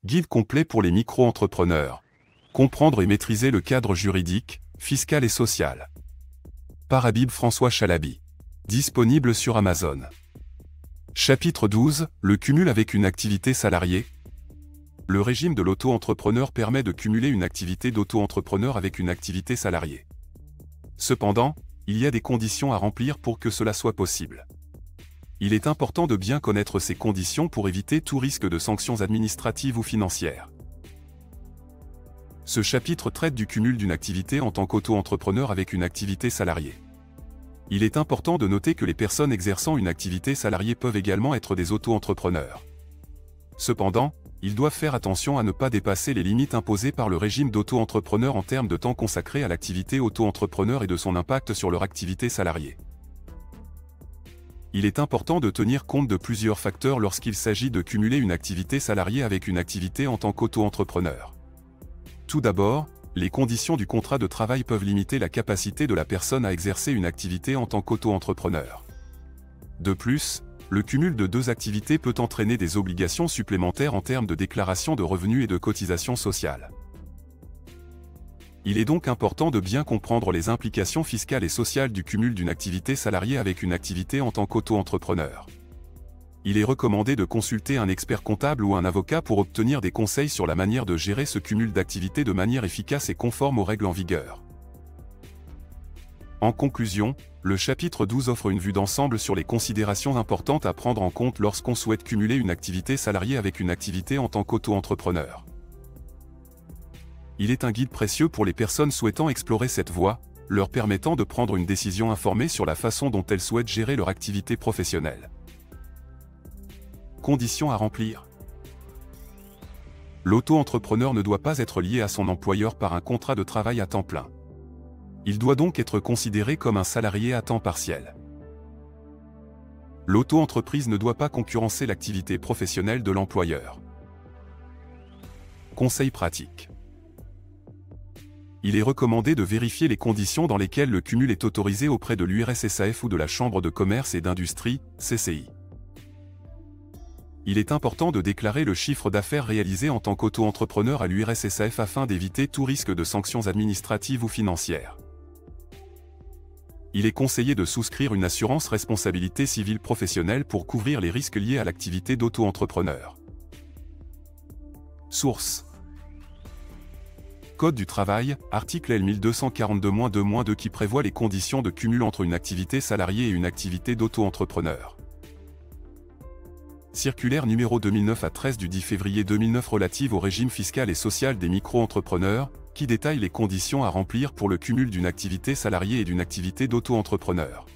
Guide complet pour les micro-entrepreneurs. Comprendre et maîtriser le cadre juridique, fiscal et social. Par Habib François Chalabi. Disponible sur Amazon. Chapitre 12. Le cumul avec une activité salariée. Le régime de l'auto-entrepreneur permet de cumuler une activité d'auto-entrepreneur avec une activité salariée. Cependant, il y a des conditions à remplir pour que cela soit possible. Il est important de bien connaître ces conditions pour éviter tout risque de sanctions administratives ou financières. Ce chapitre traite du cumul d'une activité en tant qu'auto-entrepreneur avec une activité salariée. Il est important de noter que les personnes exerçant une activité salariée peuvent également être des auto-entrepreneurs. Cependant, ils doivent faire attention à ne pas dépasser les limites imposées par le régime d'auto-entrepreneur en termes de temps consacré à l'activité auto-entrepreneur et de son impact sur leur activité salariée. Il est important de tenir compte de plusieurs facteurs lorsqu'il s'agit de cumuler une activité salariée avec une activité en tant qu'auto-entrepreneur. Tout d'abord, les conditions du contrat de travail peuvent limiter la capacité de la personne à exercer une activité en tant qu'auto-entrepreneur. De plus, le cumul de deux activités peut entraîner des obligations supplémentaires en termes de déclaration de revenus et de cotisations sociales. Il est donc important de bien comprendre les implications fiscales et sociales du cumul d'une activité salariée avec une activité en tant qu'auto-entrepreneur. Il est recommandé de consulter un expert comptable ou un avocat pour obtenir des conseils sur la manière de gérer ce cumul d'activités de manière efficace et conforme aux règles en vigueur. En conclusion, le chapitre 12 offre une vue d'ensemble sur les considérations importantes à prendre en compte lorsqu'on souhaite cumuler une activité salariée avec une activité en tant qu'auto-entrepreneur. Il est un guide précieux pour les personnes souhaitant explorer cette voie, leur permettant de prendre une décision informée sur la façon dont elles souhaitent gérer leur activité professionnelle. Conditions à remplir. L'auto-entrepreneur ne doit pas être lié à son employeur par un contrat de travail à temps plein. Il doit donc être considéré comme un salarié à temps partiel. L'auto-entreprise ne doit pas concurrencer l'activité professionnelle de l'employeur. Conseils pratiques. Il est recommandé de vérifier les conditions dans lesquelles le cumul est autorisé auprès de l'URSSAF ou de la Chambre de commerce et d'industrie, CCI. Il est important de déclarer le chiffre d'affaires réalisé en tant qu'auto-entrepreneur à l'URSSAF afin d'éviter tout risque de sanctions administratives ou financières. Il est conseillé de souscrire une assurance responsabilité civile professionnelle pour couvrir les risques liés à l'activité d'auto-entrepreneur. Source. Code du travail, article L1242-2-2 qui prévoit les conditions de cumul entre une activité salariée et une activité d'auto-entrepreneur. Circulaire numéro 2009-13 du 10 février 2009 relative au régime fiscal et social des micro-entrepreneurs, qui détaille les conditions à remplir pour le cumul d'une activité salariée et d'une activité d'auto-entrepreneur.